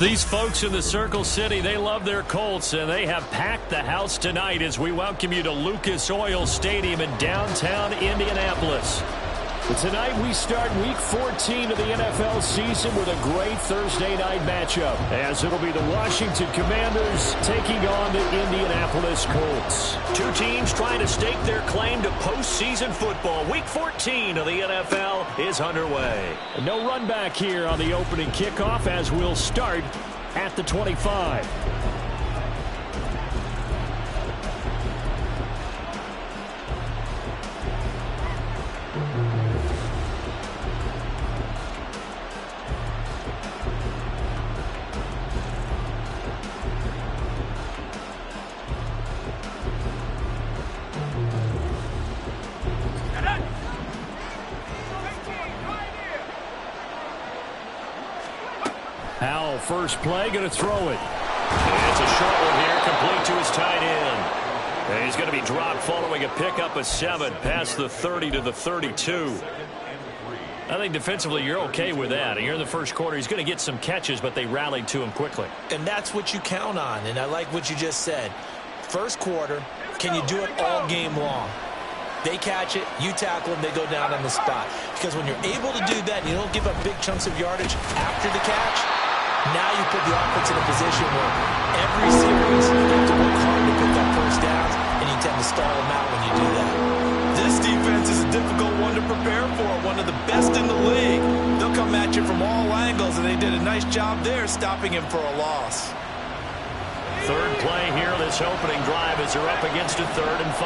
These folks in the Circle City, they love their Colts, and they have packed the house tonight as we welcome you to Lucas Oil Stadium in downtown Indianapolis. But tonight we start Week 14 of the NFL season with a great Thursday night matchup, as it'll be the Washington Commanders taking on the Indianapolis Colts. Two teams trying to stake their claim to postseason football. Week 14 of the NFL is underway. No run back here on the opening kickoff as we'll start at the 25. Howell, first play, going to throw it. And it's a short one here, complete to his tight end. And he's going to be dropped following a pickup of 7 past the 30 to the 32. I think defensively you're okay with that. Here in the first quarter, he's going to get some catches, but they rallied to him quickly. And that's what you count on, and I like what you just said. First quarter, can you do it all game long? They catch it, you tackle them, they go down on the spot. Because when you're able to do that, you don't give up big chunks of yardage after the catch. Now you put the offense in a position where every series you have to work hard to pick up first downs, and you tend to stall them out when you do that. This defense is a difficult one to prepare for, one of the best in the league. They'll come at you from all angles, and they did a nice job there stopping him for a loss. Third play here, this opening drive as they're up against a 3rd and 5.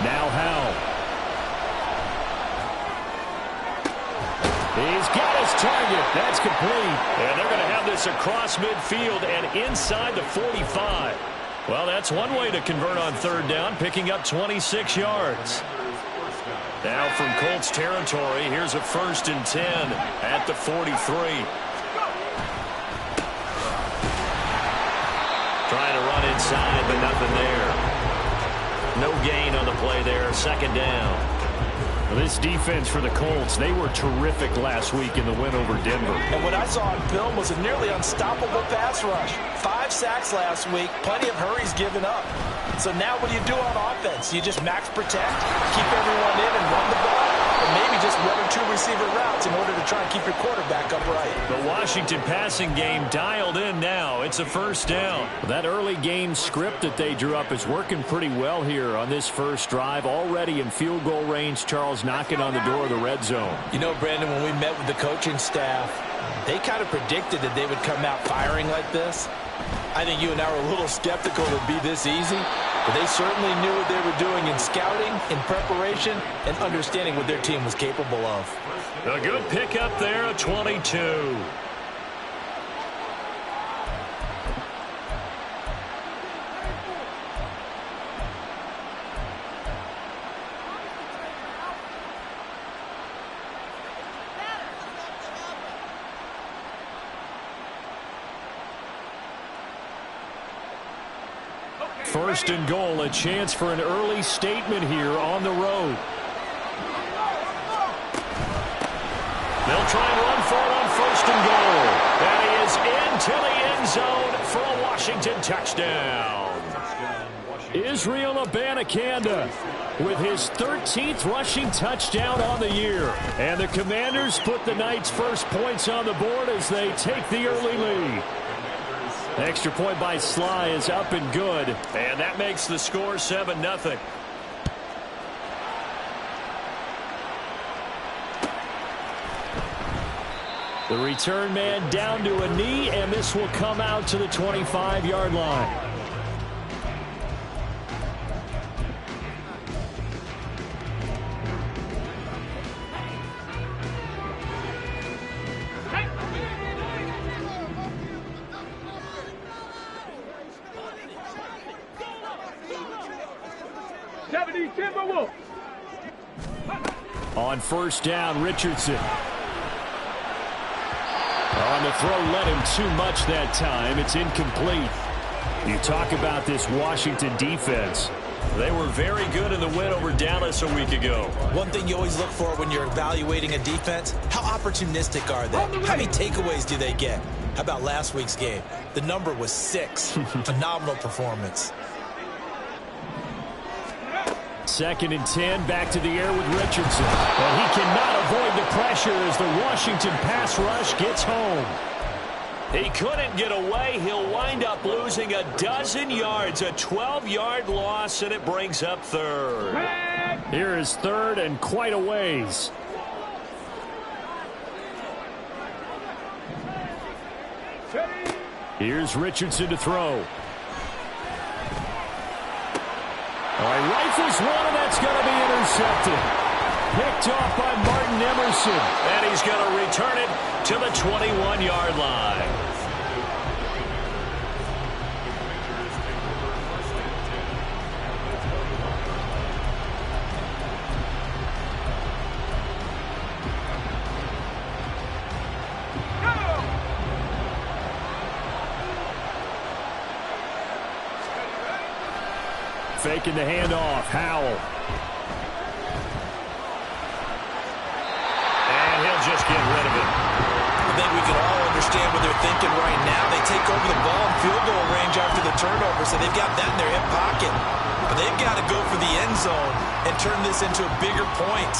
Now Howell. He's got his target. That's complete. And they're going to have this across midfield and inside the 45. Well, that's one way to convert on 3rd down, picking up 26 yards. Now from Colts territory, here's a 1st and 10 at the 43. Trying to run inside, but nothing there. No gain on the play there, 2nd down. Well, this defense for the Colts, they were terrific last week in the win over Denver. And what I saw on film was a nearly unstoppable pass rush. 5 sacks last week, plenty of hurries given up. So now what do you do on offense? You just max protect, keep everyone in and run the ball, or maybe just 1 or 2 receiver routes in order to try and keep your quarterback upright. The Washington passing game dialed in now. It's a 1st down. That early game script that they drew up is working pretty well here on this first drive. Already in field goal range, Charles knocking on the door of the red zone. You know, Brandon, when we met with the coaching staff, they kind of predicted that they would come out firing like this. I think you and I were a little skeptical it would be this easy, but they certainly knew what they were doing in scouting, in preparation, and understanding what their team was capable of. A good pickup there, a 22. First and goal, a chance for an early statement here on the road. They'll try and run for it on 1st and goal. And he is into the end zone for a Washington touchdown. Israel Abanikanda with his 13th rushing touchdown on the year. And the Commanders put the Knights' first points on the board as they take the early lead. Extra point by Sly is up and good. And that makes the score 7-0. The return man down to a knee, and this will come out to the 25-yard line. On 1st down, Richardson. On the throw, led him too much that time. It's incomplete. You talk about this Washington defense. They were very good in the win over Dallas a week ago. One thing you always look for when you're evaluating a defense, how opportunistic are they? How many takeaways do they get? How about last week's game? The number was 6. Phenomenal performance. 2nd and 10, back to the air with Richardson. And he cannot avoid the pressure as the Washington pass rush gets home. He couldn't get away. He'll wind up losing a dozen yards, a 12-yard loss, and it brings up 3rd. Here is 3rd and quite a ways. Here's Richardson to throw. All right, rifles one, and that's going to be intercepted. Picked off by Martin Emerson. And he's going to return it to the 21-yard line. Faking the handoff, Howell. And he'll just get rid of it. I think we can all understand what they're thinking right now. They take over the ball in field goal range after the turnover, so they've got that in their hip pocket. But they've got to go for the end zone and turn this into a bigger point.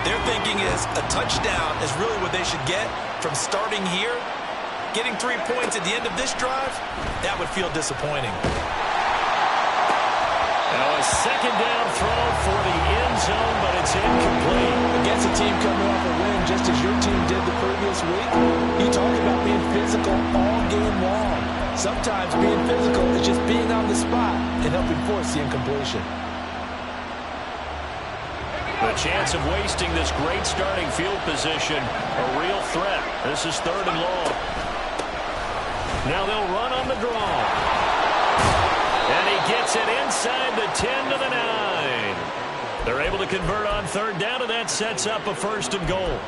Their thinking is a touchdown is really what they should get from starting here. Getting 3 points at the end of this drive, that would feel disappointing. Now a 2nd down throw for the end zone, but it's incomplete. Against a team coming off a win, just as your team did the previous week, you talk about being physical all game long. Sometimes being physical is just being on the spot and helping force the incompletion. The chance of wasting this great starting field position, a real threat. This is 3rd and long. Now they'll run on the draw. And he gets it inside the 10 to the 9. They're able to convert on 3rd down, and that sets up a 1st and goal.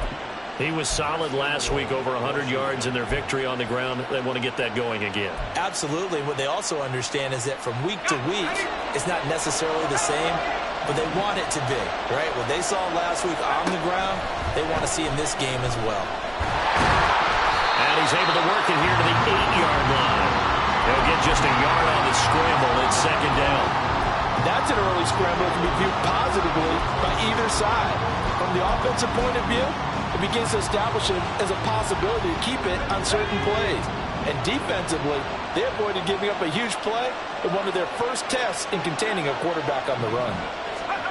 He was solid last week, over 100 yards in their victory on the ground. They want to get that going again. Absolutely. What they also understand is that from week to week, it's not necessarily the same, but they want it to be, right? What they saw last week on the ground, they want to see in this game as well. And he's able to work it here to the 8-yard line. He'll get just a yard on the scramble. It's 2nd down. That's an early scramble that can be viewed positively by either side. From the offensive point of view, it begins to establish it as a possibility to keep it on certain plays. And defensively, they avoided giving up a huge play in one of their first tests in containing a quarterback on the run.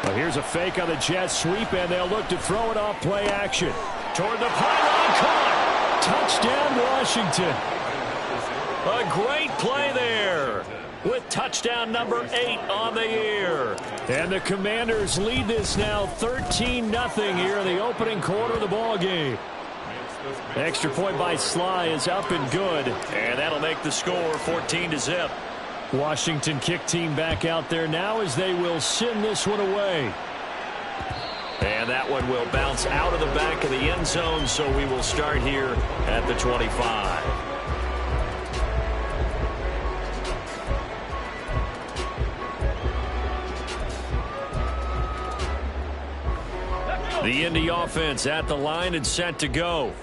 Well, here's a fake on the jet sweep, and they'll look to throw it off play action. Toward the pylon, caught. Touchdown, Washington. A great play there with touchdown number 8 on the year. And the Commanders lead this now 13-0 here in the opening quarter of the ball game. Extra point by Sly is up and good, and that'll make the score 14-0. Washington kick team back out there now as they will send this one away. And that one will bounce out of the back of the end zone, so we will start here at the 25. The Indy offense at the line and set to go.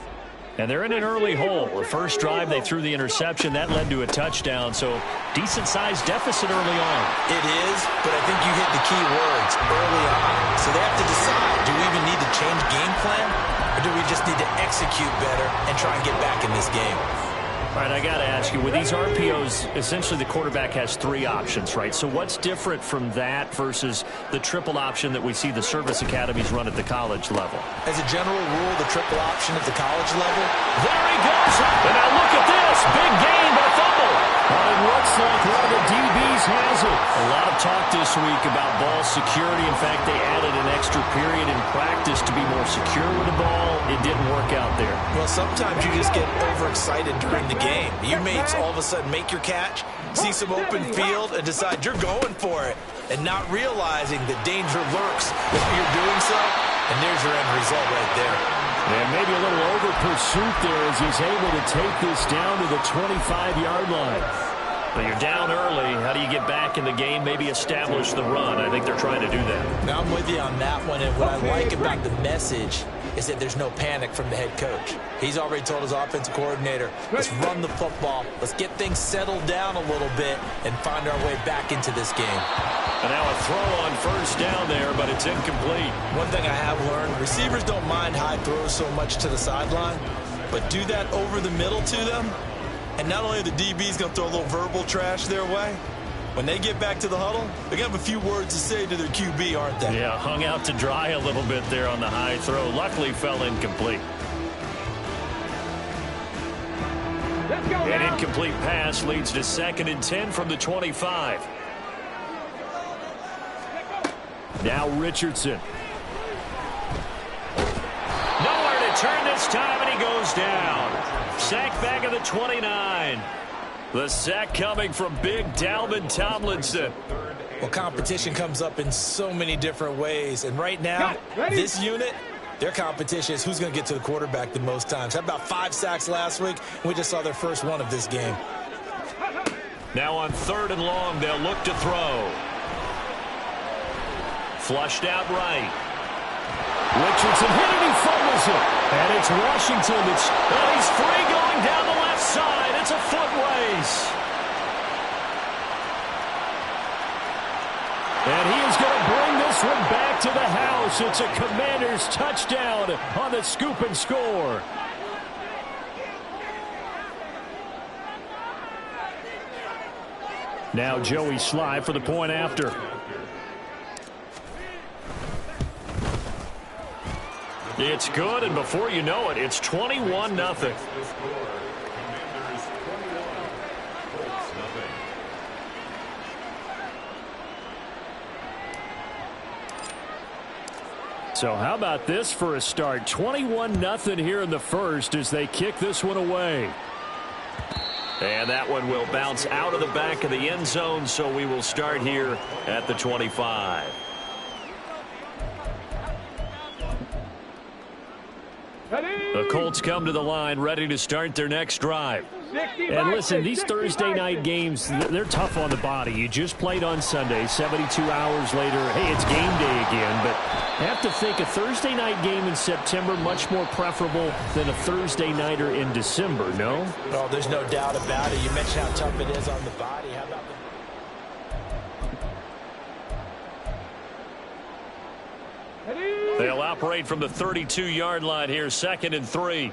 And they're in an early hole. The first drive, they threw the interception. That led to a touchdown, so decent-sized deficit early on. It is, but I think you hit the key words early on. So they have to decide, do we even need to change game plan, or do we just need to execute better and try and get back in this game? All right, I got to ask you, with these RPOs, essentially the quarterback has 3 options, right? So what's different from that versus the triple option that we see the service academies run at the college level? As a general rule, the triple option at the college level. There he goes. And now look at this. Big gain, but a fumble. Well, it looks like one of the DBs has it. A lot of talk this week about ball security. In fact, they added an extra period in practice to be more secure with the ball. It didn't work out there. Well, sometimes you just get overexcited during the game. Your mates all of a sudden make your catch, see some open field, and decide you're going for it, and not realizing that danger lurks if you're doing so, and there's your end result right there. And maybe a little over pursuit there as he's able to take this down to the 25-yard line. But you're down early. How do you get back in the game, maybe establish the run? I think they're trying to do that. Now, I'm with you on that one, and what I like about the message is that there's no panic from the head coach. He's already told his offensive coordinator, let's run the football, let's get things settled down a little bit and find our way back into this game. And now a throw on first down there, but it's incomplete. One thing I have learned, receivers don't mind high throws so much to the sideline, but do that over the middle to them, and not only are the DBs going to throw a little verbal trash their way, when they get back to the huddle, they're going to have a few words to say to their QB, aren't they? Yeah, hung out to dry a little bit there on the high throw. Luckily fell incomplete. An incomplete pass leads to 2nd and 10 from the 25. Now Richardson. Nowhere to turn this time, and he goes down. Sack back at the 29. The sack coming from big Dalvin Tomlinson. Well, competition comes up in so many different ways. And right now, this unit, their competition is who's going to get to the quarterback the most times. Had about 5 sacks last week, and we just saw their first one of this game. Now on 3rd and long, they'll look to throw. Flushed out right. Richardson hit it, he fumbles it. And it's Washington he's free going down the left side. It's a foot race. And he is going to bring this one back to the house. It's a Commanders touchdown on the scoop and score. Now Joey Sly for the point after. It's good, and before you know it, it's 21-0. So how about this for a start? 21-0 here in the first as they kick this one away. And that one will bounce out of the back of the end zone, so we will start here at the 25. The Colts come to the line ready to start their next drive. And listen, these Thursday night games, they're tough on the body. You just played on Sunday, 72 hours later, hey, it's game day again. But I have to think a Thursday night game in September much more preferable than a Thursday nighter in December, no? Oh, there's no doubt about it. You mentioned how tough it is on the body. How about They'll operate from the 32-yard line here, 2nd and 3.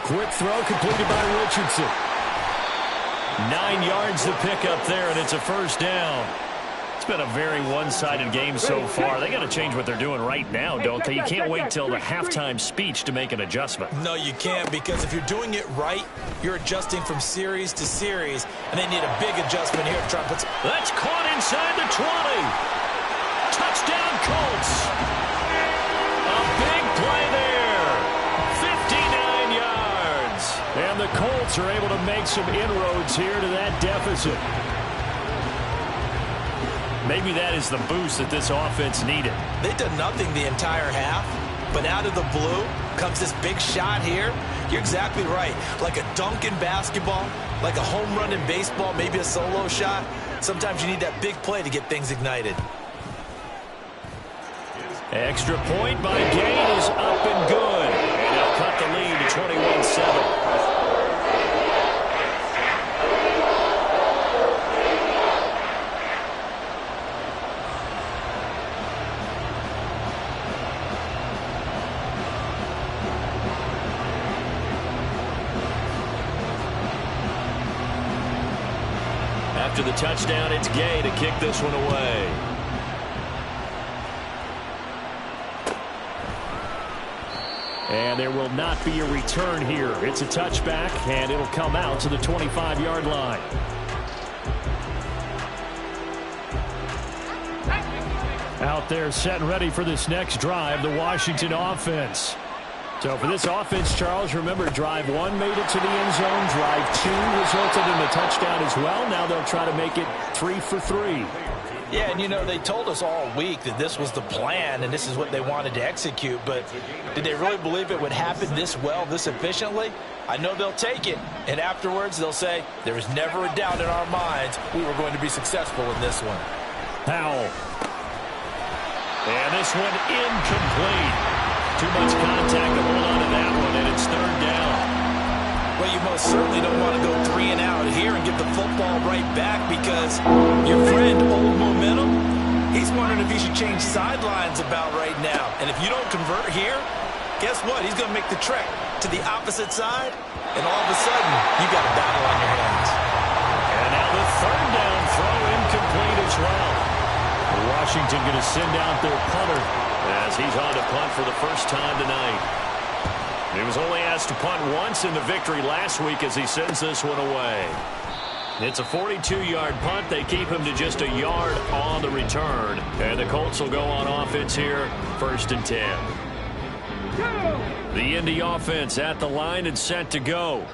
Quick throw completed by Richardson. 9 yards to pick up there, and it's a first down. It's been a very one-sided game so far. They got to change what they're doing right now, don't they? You can't wait till the halftime speech to make an adjustment. No, you can't, because if you're doing it right, you're adjusting from series to series, and they need a big adjustment here to try and put some... That's caught inside the 20. Touchdown, Colts. A big play there. 59 yards. And the Colts are able to make some inroads here to that deficit. Maybe that is the boost that this offense needed. They've done nothing the entire half, but out of the blue comes this big shot here. You're exactly right. Like a dunk in basketball, like a home run in baseball, maybe a solo shot. Sometimes you need that big play to get things ignited. Extra point by Gain is up and good. And they'll cut the lead to 21-7. After the touchdown, it's Gay to kick this one away. And there will not be a return here. It's a touchback, and it'll come out to the 25-yard line. Out there set and ready for this next drive, the Washington offense. So for this offense, Charles, remember, drive 1 made it to the end zone. Drive 2 resulted in a touchdown as well. Now they'll try to make it 3 for 3. Yeah, and, you know, they told us all week that this was the plan and this is what they wanted to execute. But did they really believe it would happen this well, this efficiently? I know they'll take it. And afterwards, they'll say, there was never a doubt in our minds we were going to be successful in this one. Powell. And this one incomplete. Too much contact to hold on to that one, and it's third down. Well, you most certainly don't want to go 3 and out here and get the football right back because your friend, Old Momentum, he's wondering if he should change sidelines about right now. And if you don't convert here, guess what? He's going to make the trek to the opposite side, and all of a sudden, you got a battle on your hands. And now the third down throw incomplete as well. Washington going to send out their punter as he's on to punt for the first time tonight. He was only asked to punt once in the victory last week as he sends this one away. It's a 42-yard punt. They keep him to just a yard on the return. And the Colts will go on offense here, 1st and 10. The Indy offense at the line and set to go.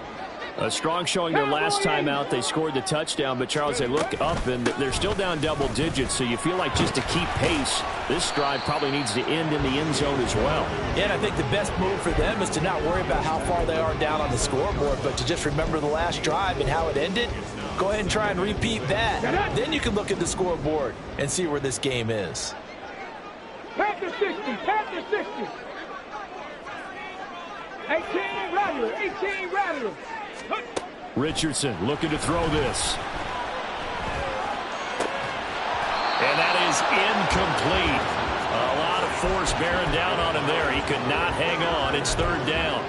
A strong showing their last time out. They scored the touchdown, but Charles, they look up and they're still down double digits, so you feel like just to keep pace, this drive probably needs to end in the end zone as well. Yeah, and I think the best move for them is to not worry about how far they are down on the scoreboard, but to just remember the last drive and how it ended. Go ahead and try and repeat that. Then you can look at the scoreboard and see where this game is. Panther 60, Panther 60. 18 Rattler, 18 Rattler. Richardson looking to throw this. And that is incomplete. A lot of force bearing down on him there. He could not hang on. It's third down.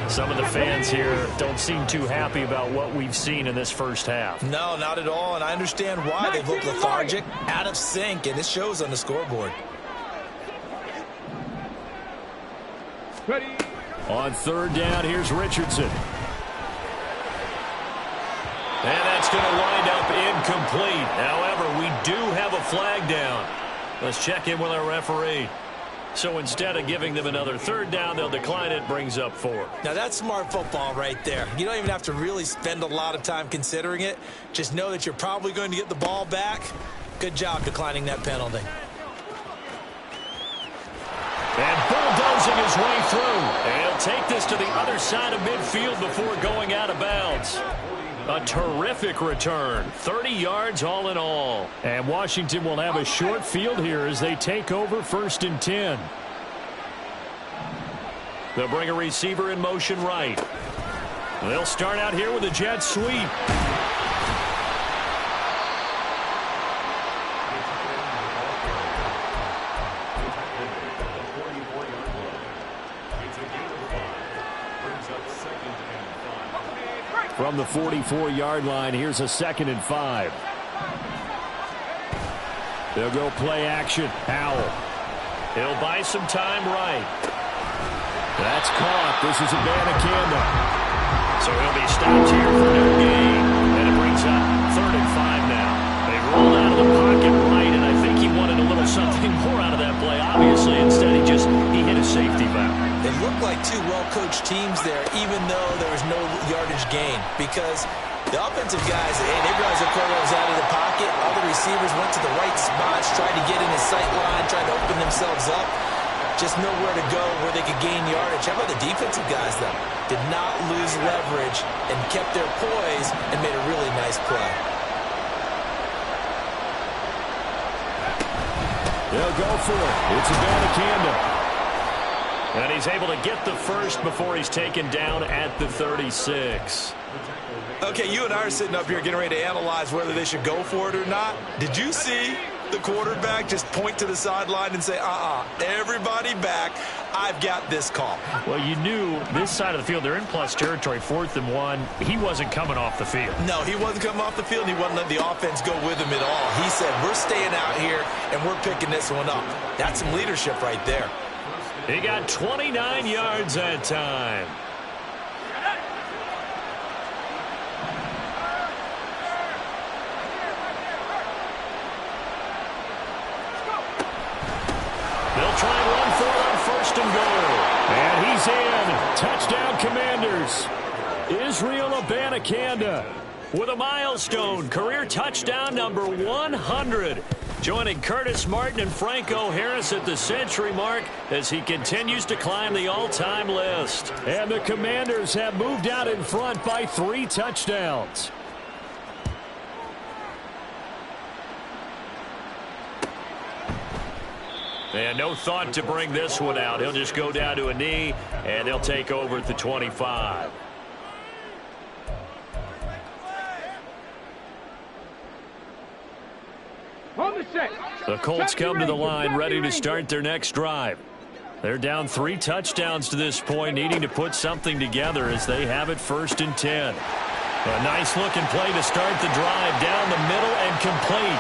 Some of the fans here don't seem too happy about what we've seen in this first half. No, not at all, and I understand why. They've looked lethargic, out of sync, and it shows on the scoreboard. Ready. On third down, here's Richardson. And that's going to wind up incomplete. However, we do have a flag down. Let's check in with our referee. So instead of giving them another third down, they'll decline it, brings up 4. Now, that's smart football right there. You don't even have to really spend a lot of time considering it. Just know that you're probably going to get the ball back. Good job declining that penalty. And bulldozing his way through. And he'll take this to the other side of midfield before going out of bounds. A terrific return. 30 yards all in all. And Washington will have a short field here as they take over 1st and 10. They'll bring a receiver in motion right. They'll start out here with a jet sweep. From the 44-yard line, here's a 2nd and 5. They'll go play action. Powell. He'll buy some time right. That's caught. This is Abanikanda. So he'll be stopped here for no gain. And it brings up 3rd and 5 now. They rolled out of the pocket right, and I think he wanted a little something more out of that play. Obviously, instead he hit a safety valve. It looked like two well-coached teams there, even though there was no yardage gain, because the offensive guys, they realized the quarterback was out of the pocket. All the receivers went to the right spots, tried to get in his sight line, tried to open themselves up. Just nowhere to go where they could gain yardage. How about the defensive guys, though? Did not lose leverage and kept their poise and made a really nice play. They'll go for it. It's Abanikanda. And he's able to get the first before he's taken down at the 36. Okay, you and I are sitting up here getting ready to analyze whether they should go for it or not. Did you see the quarterback just point to the sideline and say, everybody back, I've got this call? Well, you knew this side of the field, they're in plus territory, 4th and 1. He wasn't coming off the field. No, he wasn't coming off the field. He wasn't letting the offense go with him at all. He said, we're staying out here, and we're picking this one up. That's some leadership right there. He got 29 yards that time. They'll try and run for it on 1st and goal. And he's in. Touchdown, Commanders. Israel Abanikanda with a milestone career touchdown number 100. Joining Curtis Martin and Franco Harris at the century mark as he continues to climb the all-time list. And the Commanders have moved out in front by 3 touchdowns. And no thought to bring this one out. He'll just go down to a knee, and they'll take over at the 25. The Colts come to the line ready to start their next drive. They're down 3 touchdowns to this point, needing to put something together as they have it 1st and 10. A nice looking play to start the drive down the middle and complete.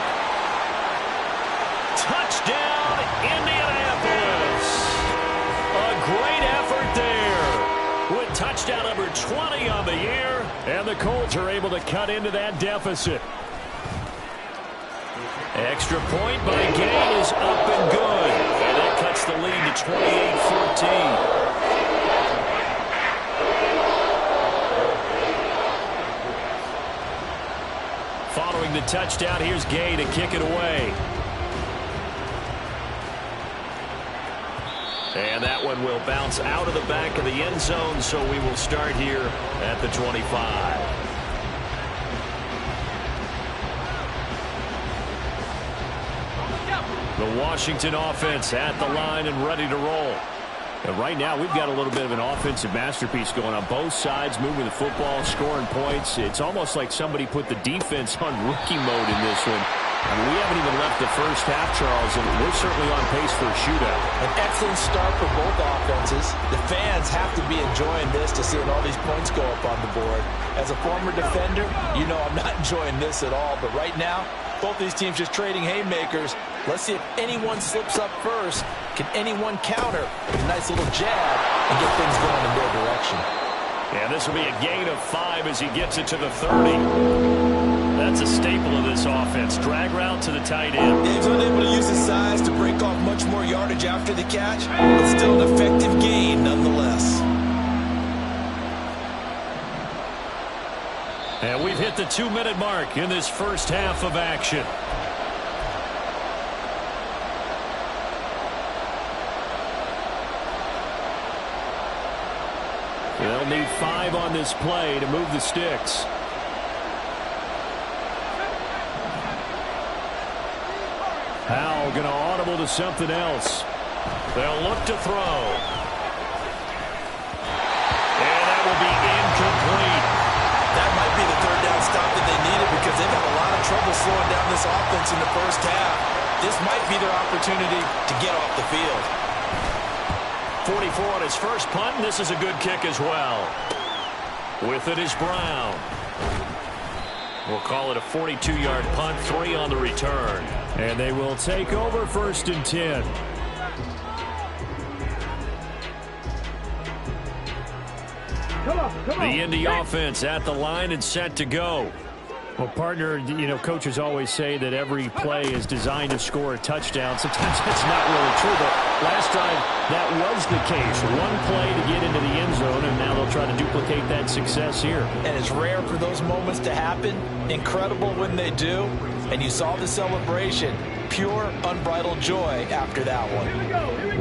Touchdown, Indianapolis. A great effort there with touchdown number 20 on the year, and the Colts are able to cut into that deficit. Extra point by Gain is up and good. And that cuts the lead to 28-14. Following the touchdown, here's Gay to kick it away. And that one will bounce out of the back of the end zone, so we will start here at the 25. The Washington offense at the line and ready to roll. And right now, we've got a little bit of an offensive masterpiece going on both sides, moving the football, scoring points. It's almost like somebody put the defense on rookie mode in this one. I mean, we haven't even left the first half, Charles, and we're certainly on pace for a shootout. An excellent start for both offenses. The fans have to be enjoying this to seeing all these points go up on the board. As a former defender, you know I'm not enjoying this at all. But right now, both these teams just trading haymakers. Let's see if anyone slips up first. Can anyone counter with a nice little jab and get things going in their direction? And this will be a gain of 5 as he gets it to the 30. That's a staple of this offense. Drag route to the tight end. He's unable to use his size to break off much more yardage after the catch, but still an effective gain nonetheless. And we've hit the 2-minute mark in this first half of action. They'll need 5 on this play to move the sticks. Howell going to audible to something else. They'll look to throw. And that will be incomplete. That might be the third down stop that they needed because they've had a lot of trouble slowing down this offense in the first half. This might be their opportunity to get off the field. 44 on his first punt, and this is a good kick as well. With it is Brown. We'll call it a 42-yard punt, 3 on the return. And they will take over 1st and 10. Come on. The Indy offense at the line and set to go. Well, partner, you know, coaches always say that every play is designed to score a touchdown. Sometimes that's not really true, but last time that was the case. One play to get into the end zone, and now they'll try to duplicate that success here. And it's rare for those moments to happen. Incredible when they do. And you saw the celebration. Pure, unbridled joy after that one.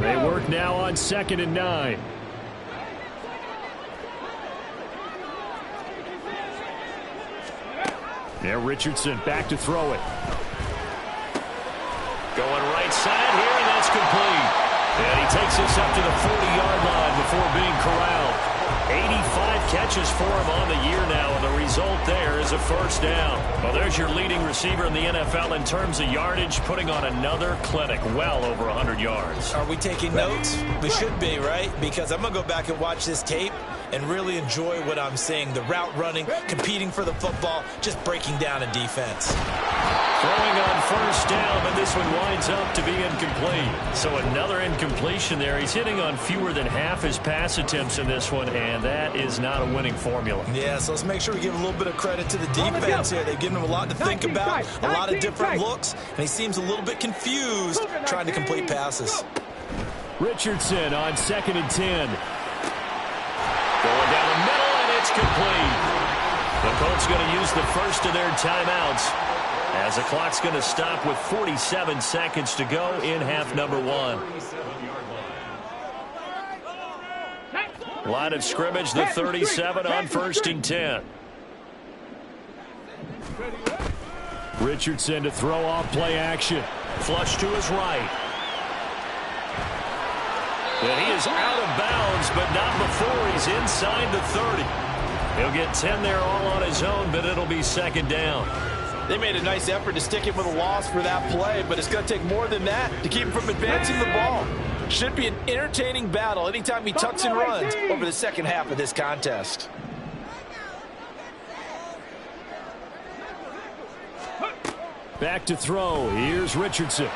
They work now on 2nd and 9. Yeah, Richardson back to throw it. Going right side here, and that's complete. And he takes this up to the 40-yard line before being corralled. 85 catches for him on the year now, and the result there is a first down. Well, there's your leading receiver in the NFL in terms of yardage, putting on another clinic, well over 100 yards. Are we taking notes? We should be, right? Because I'm going to go back and watch this tape and really enjoy what I'm seeing. The route running, competing for the football, just breaking down a defense. Throwing on first down, but this one winds up to be incomplete. So another incompletion there. He's hitting on fewer than half his pass attempts in this one, and that is not a winning formula. Yeah, so let's make sure we give a little bit of credit to the defense here. They've given him a lot to think about, a lot of different looks, and he seems a little bit confused trying to complete passes. Richardson on 2nd and 10. Going down the middle, and it's complete. The Colts going to use the first of their timeouts as the clock's going to stop with 47 seconds to go in half number 1. Line of scrimmage, the 37 on 1st and 10. Richardson to throw off play action. Flush to his right. And he is out of bounds, but not before he's inside the 30. He'll get 10 there all on his own, but it'll be 2nd down. They made a nice effort to stick him with a loss for that play, but it's going to take more than that to keep him from advancing the ball. Should be an entertaining battle anytime he tucks and runs over the second half of this contest. Back to throw. Here's Richardson.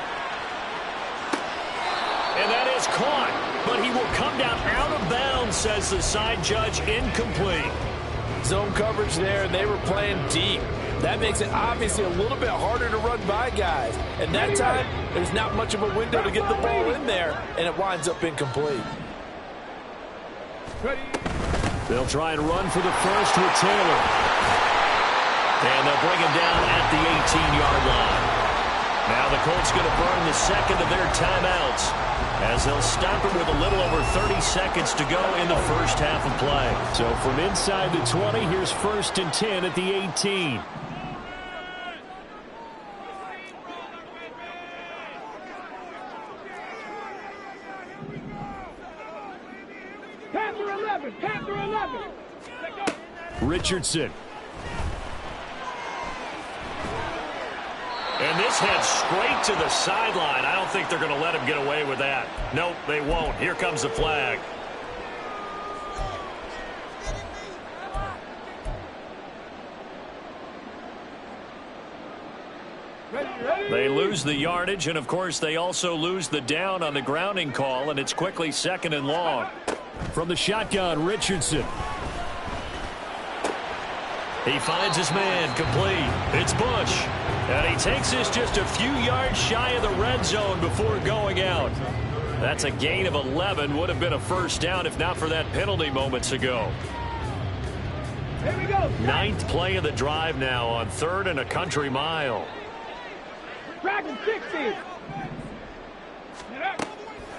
And that is caught, but he will come down out of bounds, says the side judge. Incomplete. Zone coverage there, and they were playing deep. That makes it obviously a little bit harder to run by guys. And that time, there's not much of a window to get the ball in there, and it winds up incomplete. They'll try and run for the first with Taylor. And they'll bring him down at the 18-yard line. Now the Colts going to burn the second of their timeouts as they'll stop it with a little over 30 seconds to go in the first half of play. So from inside the 20, here's 1st and 10 at the 18. Panther 11, Panther 11. Richardson. And this heads straight to the sideline. I don't think they're going to let him get away with that. Nope, they won't. Here comes the flag. They lose the yardage, and of course they also lose the down on the grounding call, and it's quickly 2nd and long. From the shotgun, Richardson. He finds his man, complete. It's Bush. And he takes this just a few yards shy of the red zone before going out. That's a gain of 11. Would have been a first down if not for that penalty moments ago. Here we go. 9th play of the drive now on 3rd and a country mile. Dragon 60.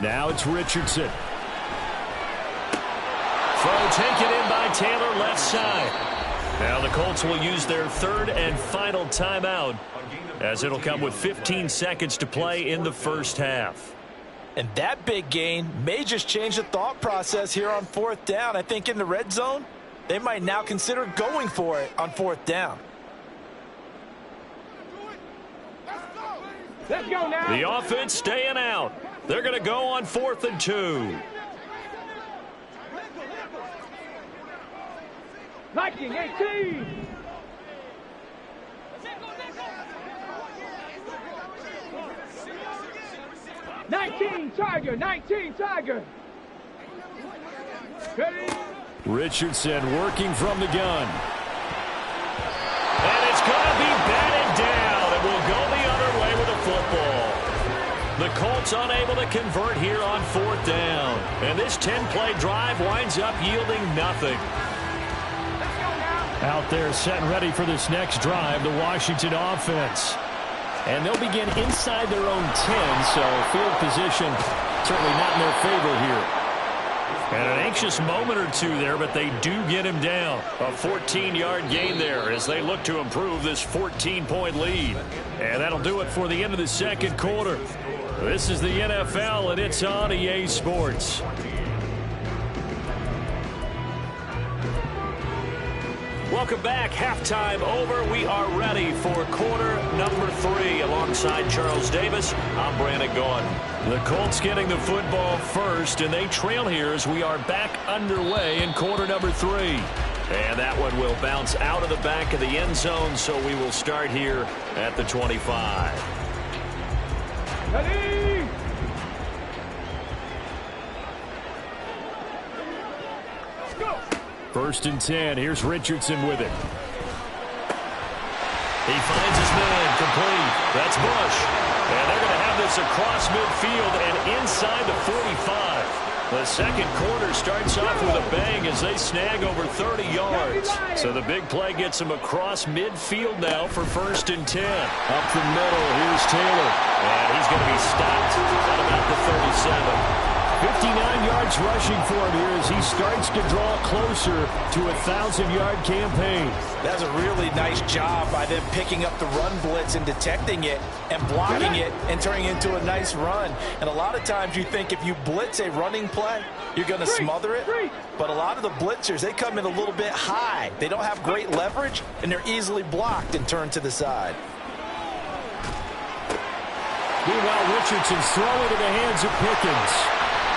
Now it's Richardson. Throw taken in by Taylor, left side. Now the Colts will use their 3rd and final timeout as it'll come with 15 seconds to play in the first half. And that big gain may just change the thought process here on 4th down. I think in the red zone, they might now consider going for it on 4th down. Let's go now. The offense staying out. They're going to go on 4th and 2. Viking 18. Tiger, 19 Tiger. Ready? Richardson working from the gun. And it's going to be batted down, and we'll go the other way with the football. The Colts unable to convert here on 4th down. And this 10-play drive winds up yielding nothing. Out there set and ready for this next drive, the Washington offense. And they'll begin inside their own 10, so field position certainly not in their favor here. And an anxious moment or two there, but they do get him down. A 14-yard gain there as they look to improve this 14-point lead. And that'll do it for the end of the second quarter. This is the NFL, and it's on EA Sports. Welcome back. Halftime over. We are ready for quarter number 3. Alongside Charles Davis, I'm Brandon Gaudin. The Colts getting the football first, and they trail here as we are back underway in quarter number 3. And that one will bounce out of the back of the end zone, so we will start here at the 25. Ready? Go. 1st and 10. Here's Richardson with it. He finds his man, complete. That's Bush. And they're going to have this this across midfield and inside the 45. The second quarter starts off with a bang as they snag over 30 yards. So the big play gets them across midfield now for 1st and 10. Up the middle, here's Taylor. And he's going to be stopped at about the 37. 59 yards rushing for him here as he starts to draw closer to a 1,000-yard campaign. That's a really nice job by them picking up the run blitz and detecting it and blocking it and turning it into a nice run. And a lot of times you think if you blitz a running play, you're going to smother it. But a lot of the blitzers, they come in a little bit high. They don't have great leverage, and they're easily blocked and turned to the side. Meanwhile, Richardson's throwing into the hands of Pickens.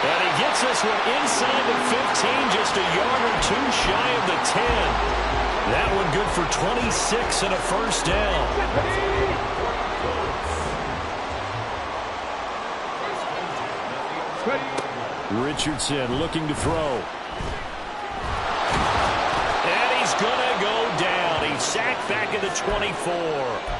And he gets this one inside the 15, just a yard or two shy of the 10. That one good for 26 and a first down. Richardson looking to throw. And he's going to go down. He's sacked back at the 24.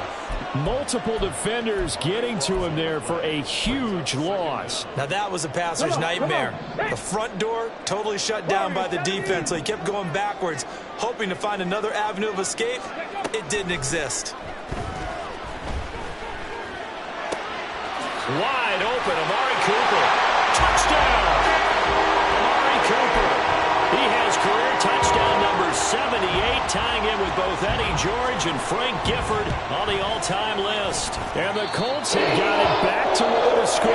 Multiple defenders getting to him there for a huge loss. Now that was a passer's nightmare. The front door totally shut down by the defense, so he kept going backwards, hoping to find another avenue of escape. It didn't exist. Wide open, Amari Cooper. Touchdown! Amari Cooper. He has career touchdown number 78, tying in with both Eddie George and Frank Gifford on the all-time list. And the Colts have got it back to within a score.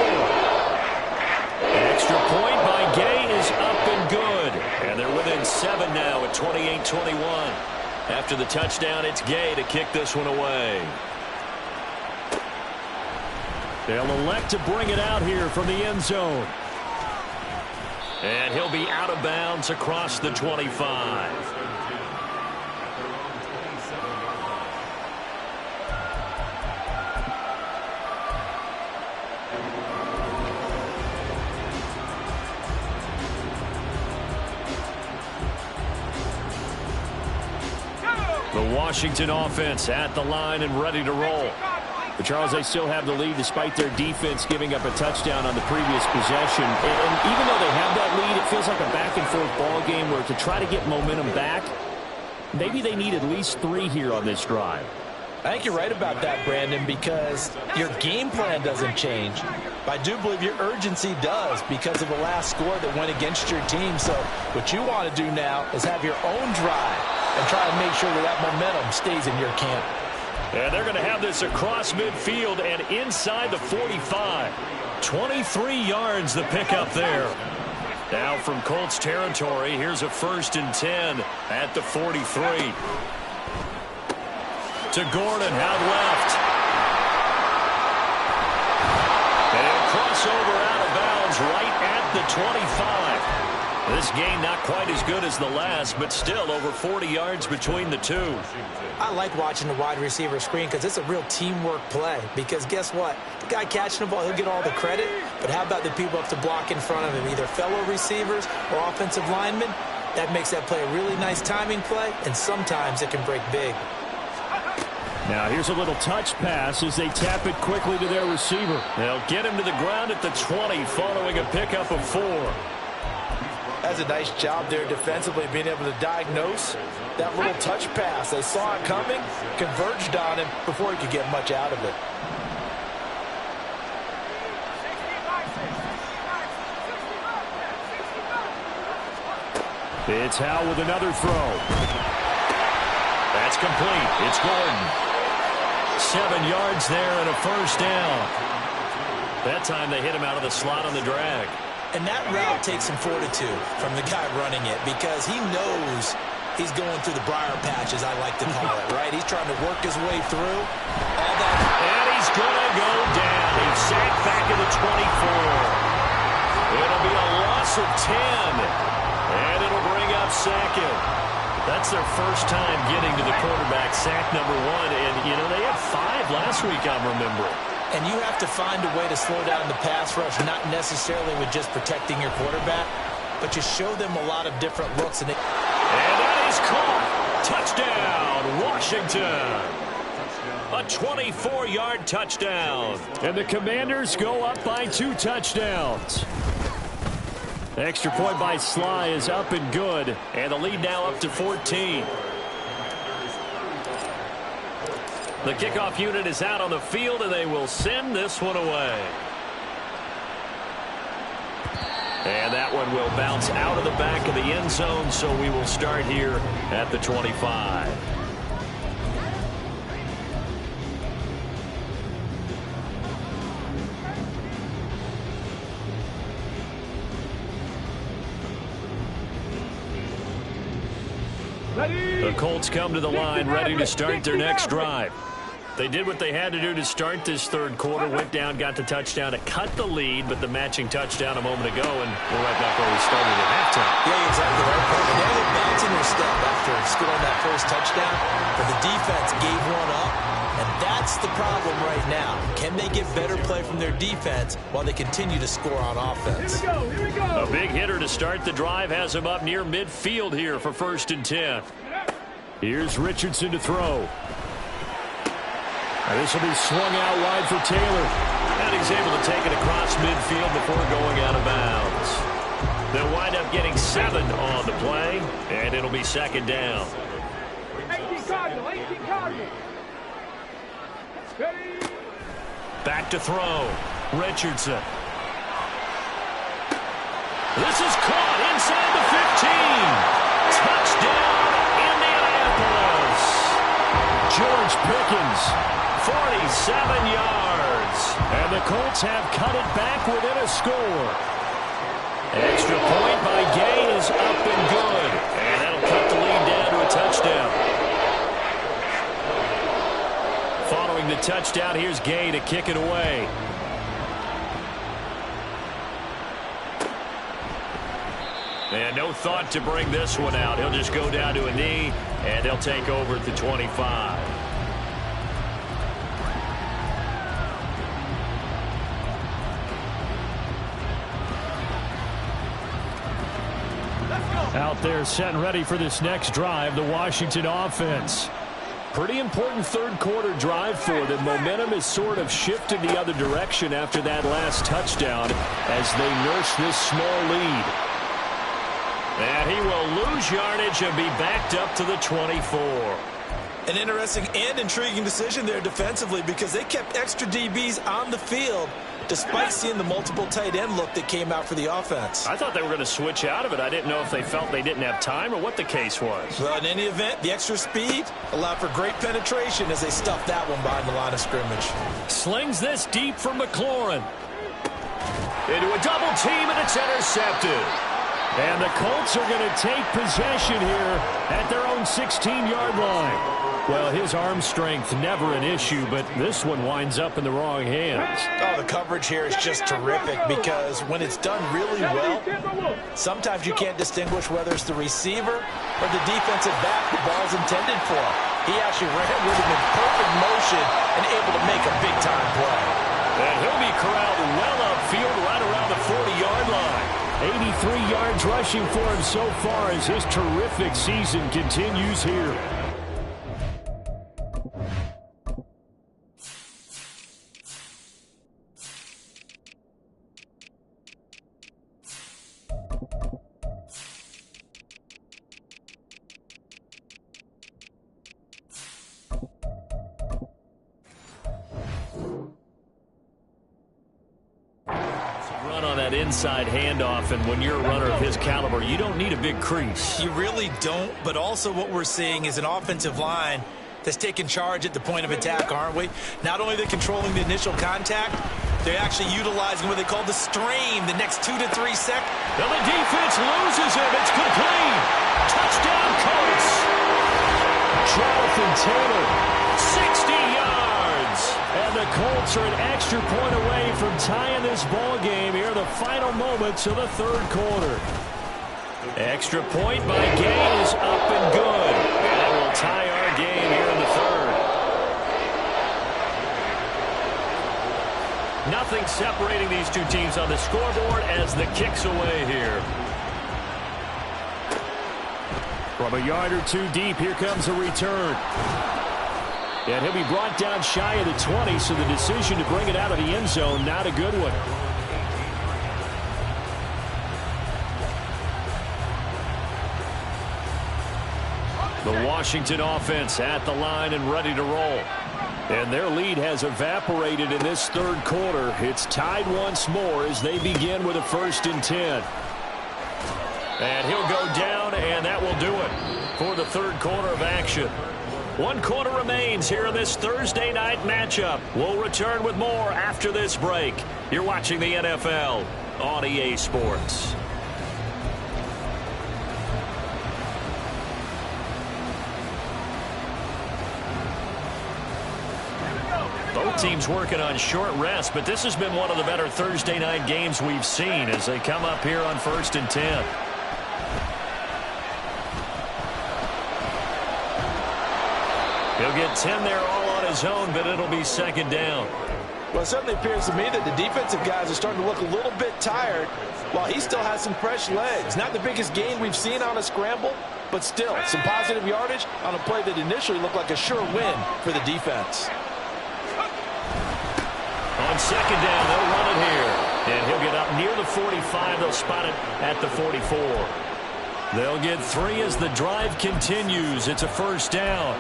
An extra point by Gay is up and good. And they're within 7 now at 28-21. After the touchdown, it's Gay to kick this one away. They'll elect to bring it out here from the end zone. And he'll be out of bounds across the 25. The Washington offense at the line and ready to roll. But, Charles, they still have the lead despite their defense giving up a touchdown on the previous possession. And even though they have that lead, it feels like a back-and-forth ball game where to try to get momentum back, maybe they need at least 3 here on this drive. I think you're right about that, Brandon, because your game plan doesn't change. But I do believe your urgency does because of the last score that went against your team. So what you want to do now is have your own drive and try to make sure that momentum stays in your camp. And they're going to have this across midfield and inside the 45. 23 yards the pickup there. Now from Colts territory, here's a 1st and 10 at the 43. To Gordon, out left. And crossover out of bounds right at the 25. This game not quite as good as the last, but still over 40 yards between the two. I like watching the wide receiver screen because it's a real teamwork play. Because guess what? The guy catching the ball, he'll get all the credit. But how about the people up to block in front of him, either fellow receivers or offensive linemen? That makes that play a really nice timing play, and sometimes it can break big. Now here's a little touch pass as they tap it quickly to their receiver. They'll get him to the ground at the 20 following a pickup of 4. That's a nice job there defensively, being able to diagnose that little touch pass. They saw it coming, converged on him before he could get much out of it. It's Howell with another throw. That's complete. It's Gordon. 7 yards there and a first down. That time they hit him out of the slot on the drag. And that route takes some fortitude from the guy running it because he knows he's going through the briar patch, as I like to call it, right? He's trying to work his way through. And he's going to go down. He's sacked back at the 24. It'll be a loss of 10. And it'll bring up 2nd. That's their first time getting to the quarterback, sack number 1. And, you know, they had 5 last week, I'm remembering. And you have to find a way to slow down the pass rush, not necessarily with just protecting your quarterback, but you show them a lot of different looks. And that is caught. Touchdown, Washington. A 24-yard touchdown. And the Commanders go up by 2 touchdowns. The extra point by Sly is up and good. And the lead now up to 14. The kickoff unit is out on the field, and they will send this one away. And that one will bounce out of the back of the end zone, so we will start here at the 25. The Colts come to the line, ready to start their next drive. They did what they had to do to start this third quarter, went down, got the touchdown to cut the lead, but the matching touchdown a moment ago, and we're right back where we started at halftime. Yeah, exactly right. Now they're bouncing their step after scoring that first touchdown, but the defense gave one up, and that's the problem right now. Can they get better play from their defense while they continue to score on offense? Here we go. A big hitter to start the drive has him up near midfield here for 1st and 10. Here's Richardson to throw. This will be swung out wide for Taylor. And he's able to take it across midfield before going out of bounds. They'll wind up getting 7 on the play, and it'll be 2nd down. 18 Cardinal, 18 Cardinal. Ready? Back to throw. Richardson. This is caught inside the 15. Touchdown, Indianapolis. George Pickens. 47 yards. And the Colts have cut it back within a score. Extra point by Gay is up and good. And that'll cut the lead down to a touchdown. Following the touchdown, here's Gay to kick it away. And no thought to bring this one out. He'll just go down to a knee, and they'll take over at the 25. Out there set and ready for this next drive, the Washington offense. Pretty important third quarter drive for them. Momentum has sort of shifted the other direction after that last touchdown as they nurse this small lead. And he will lose yardage and be backed up to the 24. An interesting and intriguing decision there defensively because they kept extra DBs on the field despite seeing the multiple tight end look that came out for the offense. I thought they were going to switch out of it. I didn't know if they felt they didn't have time or what the case was. Well, in any event, the extra speed allowed for great penetration as they stuffed that one behind the line of scrimmage. Slings this deep for McLaurin. Into a double team, and it's intercepted. And the Colts are going to take possession here at their own 16-yard line. Well, his arm strength never an issue, but this one winds up in the wrong hands. Oh, the coverage here is just terrific because when it's done really well, sometimes you can't distinguish whether it's the receiver or the defensive back the ball's intended for. He actually ran with him in perfect motion and able to make a big-time play. And he'll be corralled well upfield right around the 40-yard line. 83 yards rushing for him so far as his terrific season continues here. Inside handoff, and when you're a runner of his caliber, you don't need a big crease. You really don't, but also what we're seeing is an offensive line that's taking charge at the point of attack, aren't we? Not only are they controlling the initial contact, they're actually utilizing what they call the strain the next 2 to 3 seconds. Now the defense loses him. It's complete. Touchdown, Colts. Jonathan Taylor, 60 yards. And the Colts are an extra point away from tying this ball game here in the final moments of the third quarter. Extra point by Gay is up and good. And that will tie our game here in the third. Nothing separating these two teams on the scoreboard as the kick's away here. From a yard or two deep, here comes a return. And he'll be brought down shy of the 20, so the decision to bring it out of the end zone, not a good one. The Washington offense at the line and ready to roll. And their lead has evaporated in this third quarter. It's tied once more as they begin with a 1st and 10. And he'll go down, and that will do it for the third quarter of action. 1 quarter remains here in this Thursday night matchup. We'll return with more after this break. You're watching the NFL on EA Sports. Both teams working on short rest, but this has been one of the better Thursday night games we've seen as they come up here on 1st and 10. He'll get 10 there all on his own, but it'll be 2nd down. Well, it certainly appears to me that the defensive guys are starting to look a little bit tired while he still has some fresh legs. Not the biggest gain we've seen on a scramble, but still some positive yardage on a play that initially looked like a sure win for the defense. On 2nd down, they'll run it here. And he'll get up near the 45. They'll spot it at the 44. They'll get 3 as the drive continues. It's a 1st down.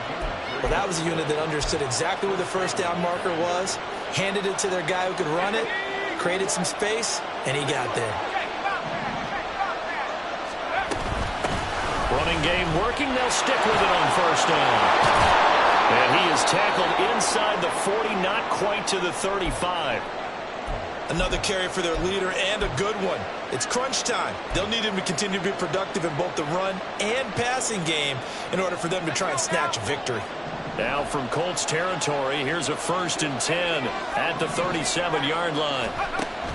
Well, that was a unit that understood exactly where the 1st down marker was, handed it to their guy who could run it, created some space, and he got there. Running game working. They'll stick with it on 1st down. And he is tackled inside the 40, not quite to the 35. Another carry for their leader and a good one. It's crunch time. They'll need him to continue to be productive in both the run and passing game in order for them to try and snatch a victory. Now from Colts territory, here's a 1st and 10 at the 37-yard line.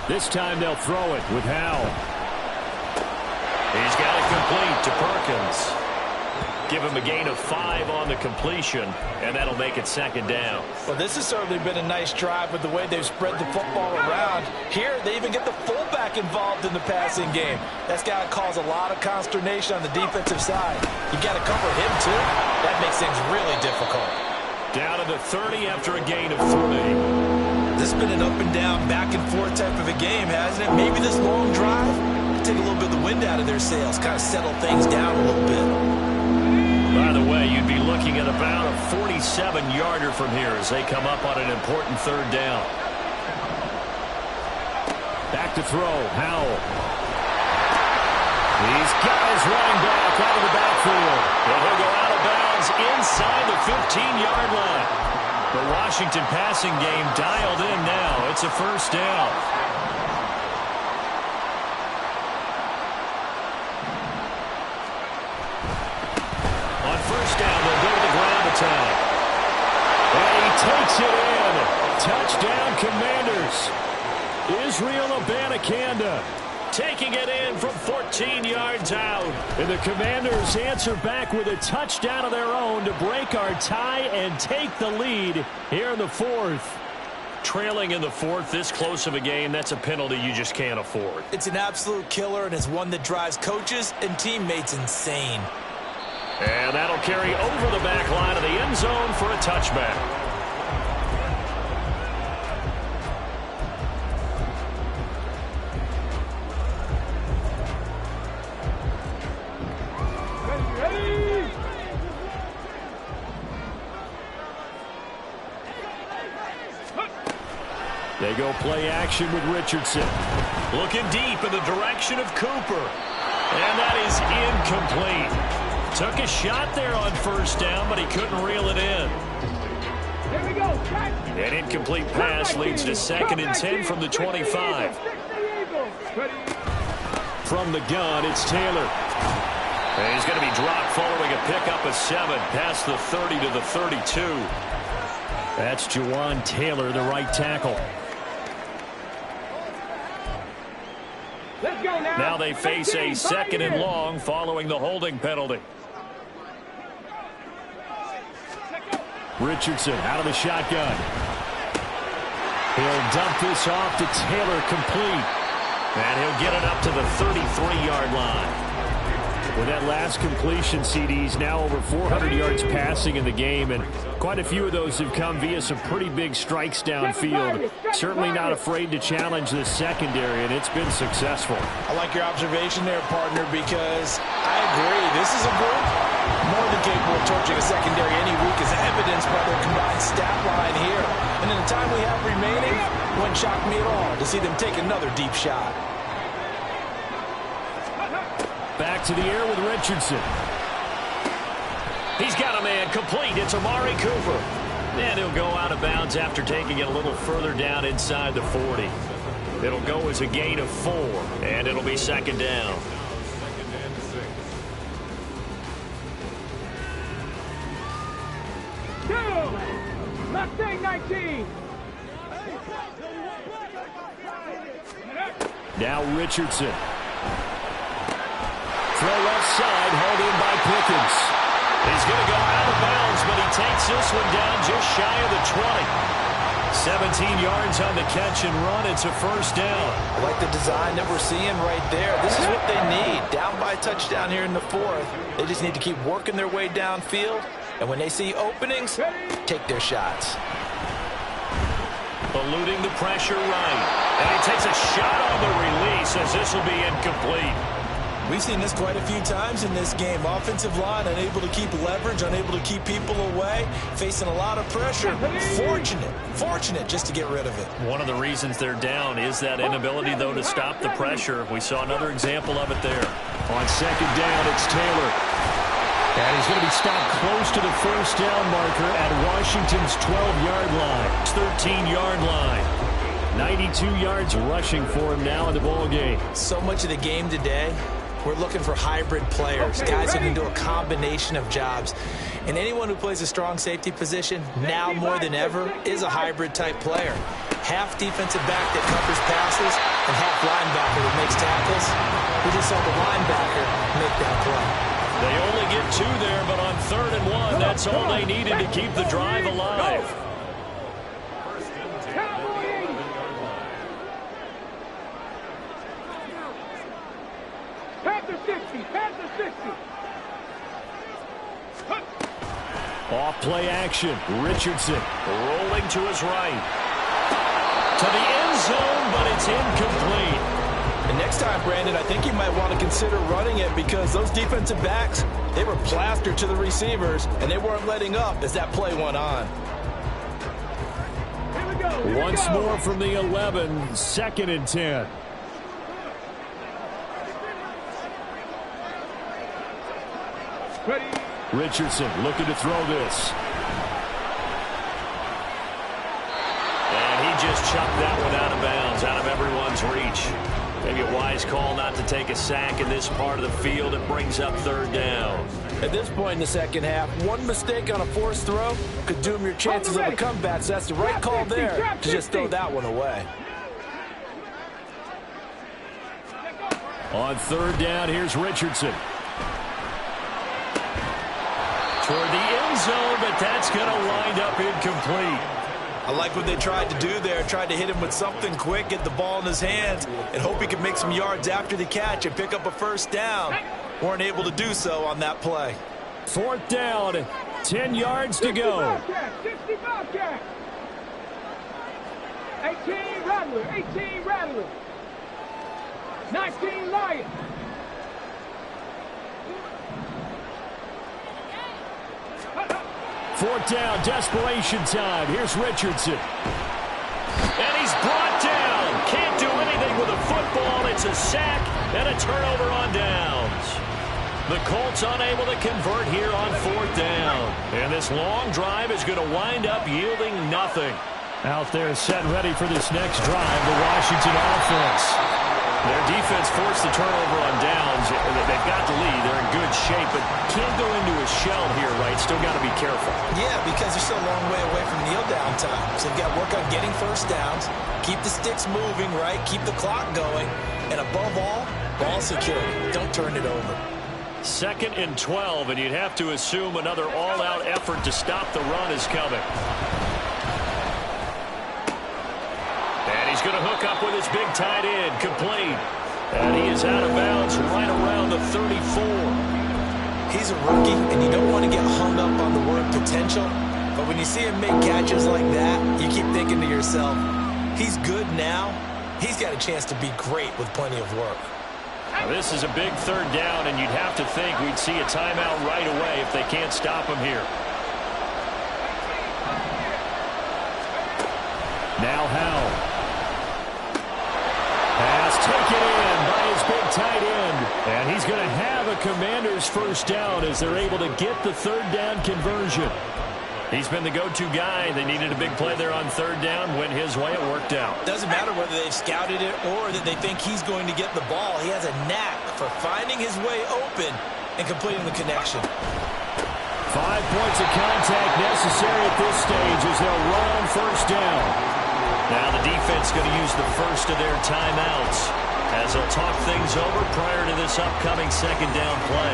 This time they'll throw it with Howell. He's got it complete to Perkins. Give him a gain of 5 on the completion, and that'll make it 2nd down. Well, this has certainly been a nice drive with the way they've spread the football around. Here, they even get the fullback involved in the passing game. That's got to cause a lot of consternation on the defensive side. You got to cover him, too. That makes things really difficult. Down to the 30 after a gain of 3. This has been an up and down, back and forth type of a game, hasn't it? Maybe this long drive could take a little bit of the wind out of their sails, kind of settle things down a little bit. By the way, you'd be looking at about a 47-yarder from here as they come up on an important 3rd down. Back to throw, Howell. He's got his running back out of the backfield. And he'll go out of bounds inside the 15-yard line. The Washington passing game dialed in now. It's a 1st down. And he takes it in. Touchdown, Commanders. Israel Abanikanda taking it in from 14 yards out. And the Commanders answer back with a touchdown of their own to break our tie and take the lead here in the 4th. Trailing in the 4th, this close of a game, that's a penalty you just can't afford. It's an absolute killer, and it's one that drives coaches and teammates insane. And that'll carry over the back line of the end zone for a touchback. They go play action with Richardson. Looking deep in the direction of Cooper. And that is incomplete. Took a shot there on 1st down, but he couldn't reel it in. Here we go. An incomplete pass leads to 2nd and 10 from the 25. From the gun, it's Taylor. And he's going to be dropped following a pickup of 7 past the 30 to the 32. That's Jawan Taylor, the right tackle. Let's go now. Now they face a 2nd and long following the holding penalty. Richardson out of the shotgun. He'll dump this off to Taylor, complete. And he'll get it up to the 33-yard line. With that last completion, CD's now over 400 yards passing in the game, and quite a few of those have come via some pretty big strikes downfield. Certainly not afraid to challenge the secondary, and it's been successful. I like your observation there, partner, because I agree. This is a group more than capable of torching a secondary any week, as evidenced by their combined stat line here. And in the time we have remaining, it wouldn't shock me at all to see them take another deep shot. Back to the air with Richardson. He's got a man complete. It's Amari Cooper. And he'll go out of bounds after taking it a little further down inside the 40. It'll go as a gain of 4, and it'll be second down. Mustang 19. Now Richardson. Throw left side, hauled in by Pickens. He's going to go out of bounds, but he takes this one down just shy of the 20. 17 yards on the catch and run. It's a first down. I like the design that we're seeing right there. This is what they need. Down by a touchdown here in the 4th. They just need to keep working their way downfield. And when they see openings, take their shots. Eluding the pressure right. And he takes a shot on the release as this will be incomplete. We've seen this quite a few times in this game. Offensive line unable to keep leverage, unable to keep people away, facing a lot of pressure. Fortunate just to get rid of it. One of the reasons they're down is that inability, though, to stop the pressure. We saw another example of it there. On second down, it's Taylor. And he's going to be stopped close to the first down marker at Washington's 12-yard line. 13-yard line. 92 yards rushing for him now in the ball game. So much of the game today, we're looking for hybrid players, guys who can do a combination of jobs. And anyone who plays a strong safety position, now more than ever, is a hybrid-type player. Half defensive back that covers passes and half linebacker that makes tackles. We just saw the linebacker make that play. They only get 2 there, but on 3rd and 1, that's all they needed to keep the drive alive. Panther 60. Panther 60. Off play action. Richardson rolling to his right. To the end zone, but it's incomplete. And next time, Brandon, I think you might want to consider running it because those defensive backs, they were plastered to the receivers, and they weren't letting up as that play went on. Here we go. Once more from the 11, 2nd and 10. Ready. Richardson looking to throw this. And he just chucked that one out of bounds, out of everyone's reach. Maybe a wise call not to take a sack in this part of the field. It brings up 3rd down. At this point in the second half, one mistake on a forced throw could doom your chances of a comeback. So that's the right call there to just throw that one away. On 3rd down, here's Richardson. Toward the end zone, but that's going to wind up incomplete. I like what they tried to do there. Tried to hit him with something quick, get the ball in his hands, and hope he could make some yards after the catch and pick up a first down. Weren't able to do so on that play. 4th down, 10 yards to go. 60 Bobcat. 18 Rattler. 18 Rattler. 19 Lion. Fourth down, desperation time. Here's Richardson. And he's brought down. Can't do anything with a football. It's a sack and a turnover on downs. The Colts unable to convert here on 4th down. And this long drive is going to wind up yielding nothing. Out there set ready for this next drive, the Washington offense. Their defense forced the turnover on downs. They've got the lead. They're in good shape, but can't go into a shell here, right? Still got to be careful. Yeah, because they're still a long way away from kneel down time. So they've got to work on getting first downs, keep the sticks moving, right? Keep the clock going. And above all, ball security. Don't turn it over. 2nd and 12, and you'd have to assume another all-out effort to stop the run is coming. And he's going to hook up with his big tight end, complete. And he is out of bounds right around the 34. He's a rookie, and you don't want to get hung up on the word potential. But when you see him make catches like that, you keep thinking to yourself, he's good now. He's got a chance to be great with plenty of work. Now, this is a big third down, and you'd have to think we'd see a timeout right away if they can't stop him here. Now Howell. Pass taken in by his big tight end. And he's going to have a Commanders first down as they're able to get the third down conversion. He's been the go-to guy. They needed a big play there on third down. Went his way. It worked out. Doesn't matter whether they've scouted it or that they think he's going to get the ball. He has a knack for finding his way open and completing the connection. 5 points of contact necessary at this stage as they'll run on first down. Now the defense going to use the first of their timeouts as they'll talk things over prior to this upcoming second down play.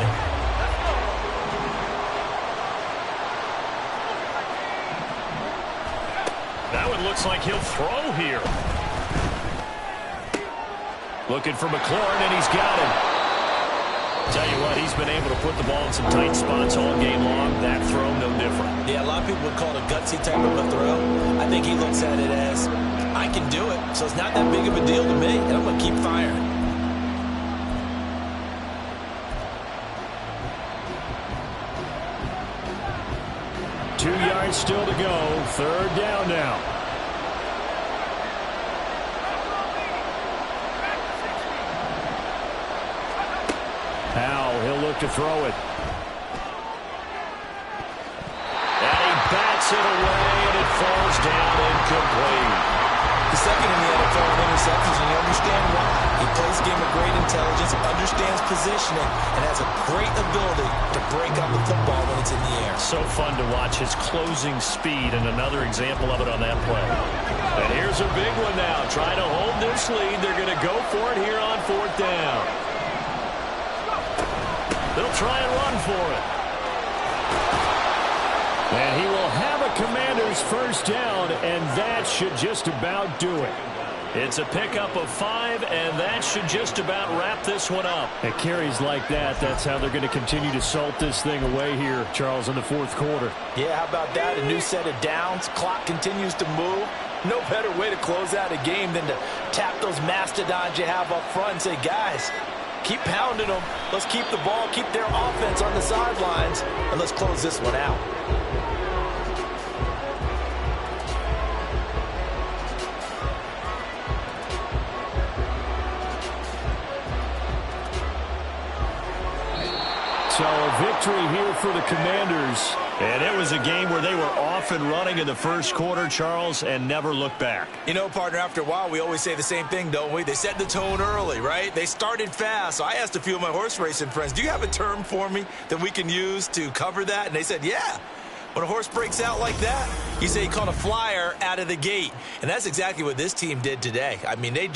That one looks like he'll throw here. Looking for McLaurin, and he's got him. Tell you what, he's been able to put the ball in some tight spots all game long. That throw, no different. Yeah, a lot of people would call it a gutsy type of a throw. I think he looks at it as, I can do it, so it's not that big of a deal to me, and I'm going to keep firing. Two yards still to go. Third down now. Howell, he'll look to throw it. And he bats it away, and it falls down incomplete. The second in the NFL in interceptions, and you understand why. He plays a game of great intelligence, understands positioning, and has a great ability to break up the football when it's in the air. So fun to watch his closing speed, and another example of it on that play. And here's a big one now. Trying to hold this lead. They're going to go for it here on fourth down. They'll try and run for it. And he will have a Commanders first down, and that should just about do it. It's a pickup of 5, and that should just about wrap this one up. At carries like that, that's how they're going to continue to salt this thing away here, Charles, in the fourth quarter. Yeah, how about that? A new set of downs. Clock continues to move. No better way to close out a game than to tap those mastodons you have up front and say, guys, keep pounding them. Let's keep the ball, keep their offense on the sidelines, and let's close this one out. So a victory here for the Commanders. And it was a game where they were off and running in the first quarter, Charles, and never looked back. You know, partner, after a while, we always say the same thing, don't we? They set the tone early, right? They started fast. So I asked a few of my horse racing friends, do you have a term for me that we can use to cover that? And they said, yeah. When a horse breaks out like that, you say he caught a flyer out of the gate. And that's exactly what this team did today. I mean, they